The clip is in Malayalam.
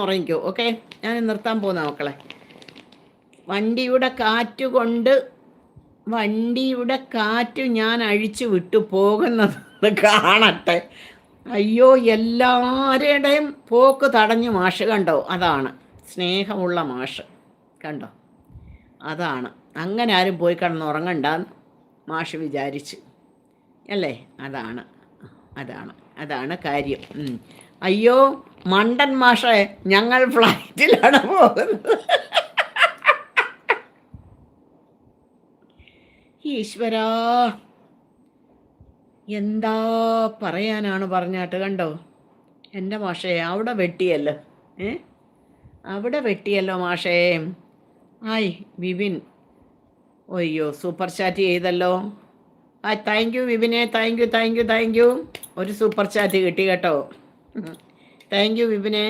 ഉറങ്ങിക്കോ. ഓക്കെ, ഞാൻ നിർത്താൻ പോകുന്ന മക്കളെ. വണ്ടിയുടെ കാറ്റ് ഞാൻ അഴിച്ചു വിട്ടു പോകുന്നത് കാണട്ടെ. അയ്യോ, എല്ലാവരുടെയും പോക്ക് തടഞ്ഞു മാഷ്. കണ്ടോ? അതാണ് സ്നേഹമുള്ള മാഷ്. കണ്ടോ? അതാണ്. അങ്ങനെ ആരും പോയി കിടന്നുറങ്ങണ്ടെന്ന് മാഷ് വിചാരിച്ച് അല്ലേ? അതാണ് അതാണ് അതാണ് കാര്യം. അയ്യോ മണ്ടൻ മാഷേ, ഞങ്ങൾ ഫ്ലൈറ്റിലാണ് പോകുന്നത്. ഈശ്വരാ, എന്താ പറയാനാണ് പറഞ്ഞാട്ട്. കണ്ടോ എൻ്റെ മാഷേ? അവിടെ വെട്ടിയല്ലോ. അവിടെ വെട്ടിയല്ലോ മാഷേ. ആയ് വിപിൻ, അയ്യോ സൂപ്പർ ചാറ്റ് ചെയ്തല്ലോ. താങ്ക് യു വിപിനെ, താങ്ക് യു. ഒരു സൂപ്പർ ചാറ്റ് കിട്ടി കേട്ടോ. Thank you വിപിനെ.